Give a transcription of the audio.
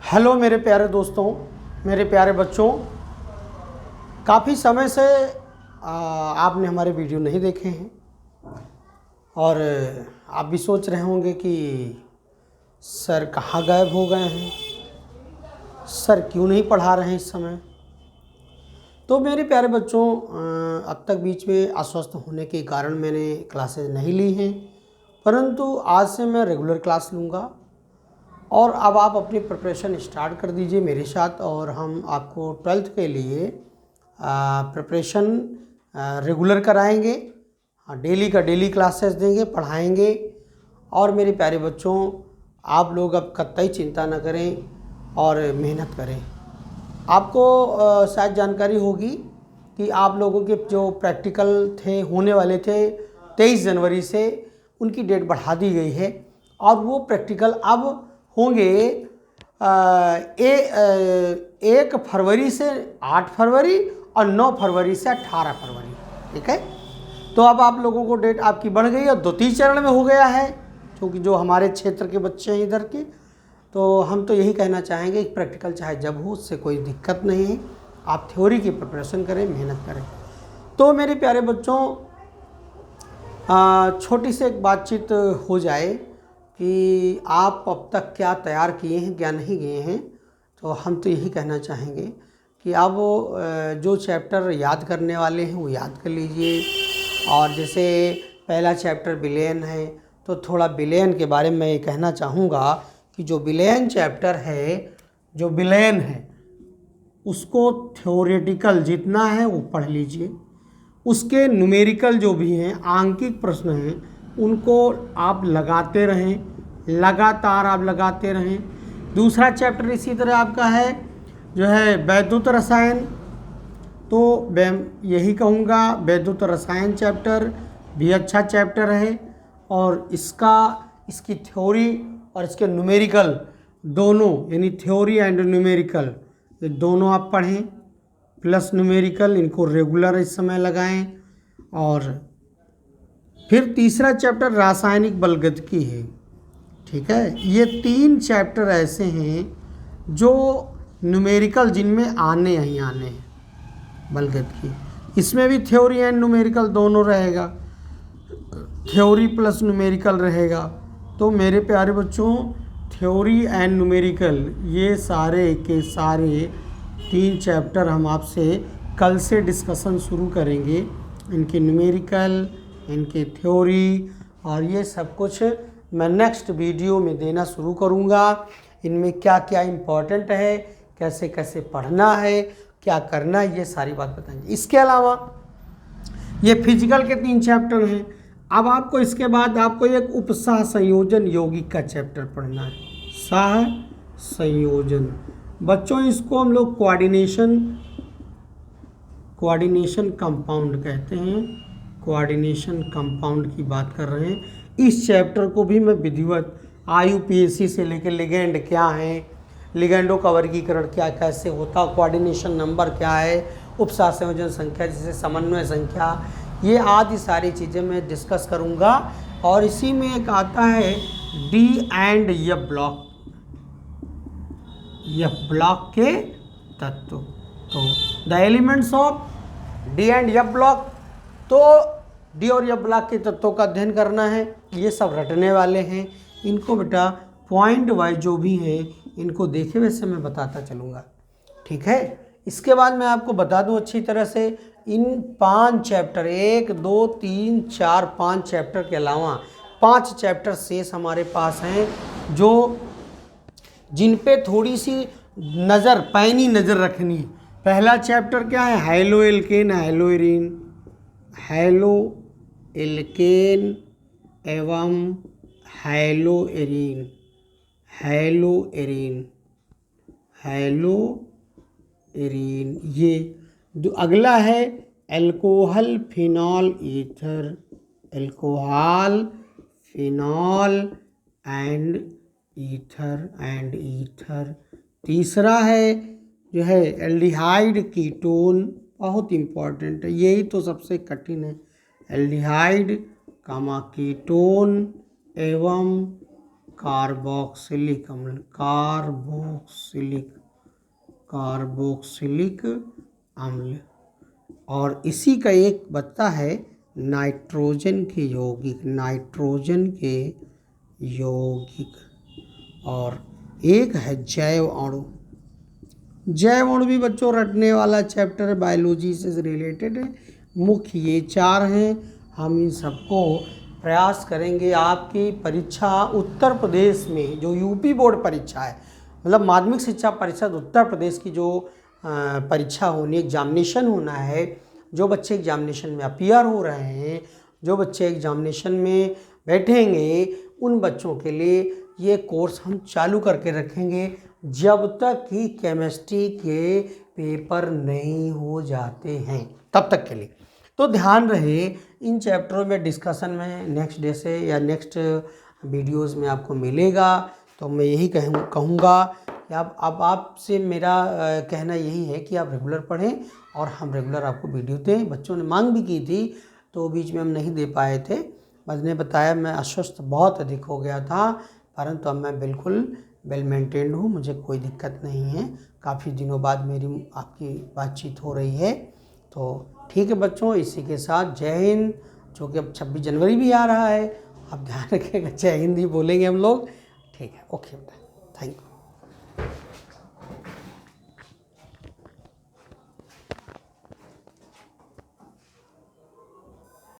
Hello मेरे प्यारे दोस्तों, मेरे प्यारे बच्चों। काफ़ी समय से आपने हमारे वीडियो नहीं देखे हैं और आप भी सोच रहे होंगे कि सर कहाँ गायब हो गए हैं, सर क्यों नहीं पढ़ा रहे हैं इस समय। तो मेरे प्यारे बच्चों, अब तक बीच में अस्वस्थ होने के कारण मैंने क्लासेस नहीं ली हैं, परंतु आज से मैं रेगुलर क्लास लूँगा और अब आप अपनी प्रिपरेशन स्टार्ट कर दीजिए मेरे साथ और हम आपको 12th के लिए प्रिपरेशन रेगुलर कराएंगे। डेली का डेली क्लासेस देंगे, पढ़ाएंगे। और मेरे प्यारे बच्चों, आप लोग अब कतई चिंता न करें और मेहनत करें। आपको शायद जानकारी होगी कि आप लोगों के जो प्रैक्टिकल थे होने वाले थे 23 जनवरी से, उनकी डेट बढ़ा दी गई है और वो प्रैक्टिकल अब होंगे 1 फरवरी से 8 फरवरी और 9 फरवरी से 18 फरवरी। ठीक है, तो अब आप लोगों को डेट आपकी बढ़ गई और 2-3 चरण में हो गया है, क्योंकि जो हमारे क्षेत्र के बच्चे हैं इधर के। तो हम तो यही कहना चाहेंगे कि प्रैक्टिकल चाहे जब हो, उससे कोई दिक्कत नहीं है। आप थ्योरी की प्रिपरेशन करें, मेहनत करें। तो मेरे प्यारे बच्चों, छोटी सी एक बातचीत हो जाए कि आप अब तक क्या तैयार किए हैं, क्या नहीं किए हैं। तो हम तो यही कहना चाहेंगे कि आप जो चैप्टर याद करने वाले हैं वो याद कर लीजिए। और जैसे पहला चैप्टर बिलियन है, तो थोड़ा बिलियन के बारे में मैं कहना चाहूँगा कि जो बिलियन चैप्टर है, जो बिलियन है, उसको थ्योरेटिकल जितना है वो पढ़ लीजिए। उसके न्यूमेरिकल जो भी हैं, आंकिक प्रश्न हैं, उनको आप लगाते रहें, लगातार आप लगाते रहें। दूसरा चैप्टर इसी तरह आपका है जो है वैद्युत रसायन। तो मैं यही कहूँगा, वैद्युत रसायन चैप्टर भी अच्छा चैप्टर है और इसकी थ्योरी और इसके न्यूमेरिकल दोनों, यानी थ्योरी एंड न्यूमेरिकल, ये दोनों आप पढ़ें, प्लस न्यूमेरिकल, इनको रेगुलर इस समय लगाएं। और फिर तीसरा चैप्टर रासायनिक बलगतिकी है। ठीक है, ये 3 चैप्टर ऐसे हैं जो न्यूमेरिकल जिनमें आने हैं बलगतिकी। इसमें भी थ्योरी एंड न्यूमेरिकल दोनों रहेगा, थ्योरी प्लस न्यूमेरिकल रहेगा। तो मेरे प्यारे बच्चों, थ्योरी एंड न्यूमेरिकल ये सारे के सारे 3 चैप्टर हम आपसे कल से डिस्कशन शुरू करेंगे। इनके न्यूमेरिकल, इनके थ्योरी और ये सब कुछ मैं नेक्स्ट वीडियो में देना शुरू करूँगा। इनमें क्या क्या इम्पोर्टेंट है, कैसे कैसे पढ़ना है, क्या करना है, ये सारी बात बताएंगे। इसके अलावा ये फिजिकल के 3 चैप्टर हैं। अब आपको इसके बाद आपको एक उपसह संयोजन यौगिक का चैप्टर पढ़ना है। सह संयोजन, बच्चों इसको हम लोग कोऑर्डिनेशन कंपाउंड कहते हैं। कोऑर्डिनेशन कंपाउंड की बात कर रहे हैं। इस चैप्टर को भी मैं विधिवत IUPAC से लेकर लिगेंड क्या है, लिगेंडों का वर्गीकरण क्या कैसे होता, कोऑर्डिनेशन नंबर क्या है, उपसह संयोजन संख्या जैसे समन्वय संख्या, ये आदि सारी चीज़ें मैं डिस्कस करूँगा। और इसी में एक आता है D and F block, F block के तत्व। तो the elements of D and F block, तो D और F ब्लॉक के तत्वों का अध्ययन करना है। ये सब रटने वाले हैं, इनको बेटा पॉइंट वाइज जो भी है इनको देखे वैसे मैं बताता चलूँगा। ठीक है, इसके बाद मैं आपको बता दूं अच्छी तरह से, इन 5 चैप्टर 1, 2, 3, 4, 5 चैप्टर के अलावा 5 चैप्टर शेष हमारे पास हैं जो जिन पे थोड़ी सी नज़र, पैनी नज़र रखनी है। पहला चैप्टर क्या है? Haloalkane, haloarene, haloalkane एवं haloarene, haloarene, haloarene. ये अगला है alcohol phenol ether, alcohol phenol and ether. तीसरा है जो है एल्डिहाइड कीटोन, बहुत इम्पॉर्टेंट है, यही तो सबसे कठिन है। एल्डिहाइड कीटोन एवं कार्बोक्सिलिक अम्ल, कार्बोक्सिलिक अम्ल। और इसी का एक बचता है नाइट्रोजन के यौगिक, नाइट्रोजन के यौगिक। और एक है जैव अणु। जैव अणु भी बच्चों रटने वाला चैप्टर बायोलॉजी से रिलेटेड है। मुख्य ये 4 हैं। हम इन सबको प्रयास करेंगे आपकी परीक्षा उत्तर प्रदेश में, जो यूपी बोर्ड परीक्षा है, मतलब माध्यमिक शिक्षा परिषद उत्तर प्रदेश की जो परीक्षा होनी, एग्जामिनेशन होना है, जो बच्चे एग्जामिनेशन में अपीयर हो रहे हैं, जो बच्चे एग्जामिनेशन में बैठेंगे, उन बच्चों के लिए ये कोर्स हम चालू करके रखेंगे जब तक कि केमिस्ट्री के पेपर नहीं हो जाते हैं, तब तक के लिए। तो ध्यान रहे इन चैप्टरों में डिस्कशन में नेक्स्ट डे से या नेक्स्ट वीडियोस में आपको मिलेगा। तो मैं यही कहूँगा कि अब आपसे मेरा कहना यही है कि आप रेगुलर पढ़ें और हम रेगुलर आपको वीडियो दें। बच्चों ने मांग भी की थी, तो बीच में हम नहीं दे पाए थे। मैंने बताया मैं अस्वस्थ बहुत अधिक हो गया था, परंतु अब मैं बिल्कुल वेल मेंटेन्ड हूँ, मुझे कोई दिक्कत नहीं है। काफ़ी दिनों बाद मेरी आपकी बातचीत हो रही है। तो ठीक है बच्चों, इसी के साथ जय हिंद। जो कि अब 26 जनवरी भी आ रहा है, आप ध्यान रखिएगा, जय हिंद ही बोलेंगे हम लोग। ठीक है, ओके, थैंक यू।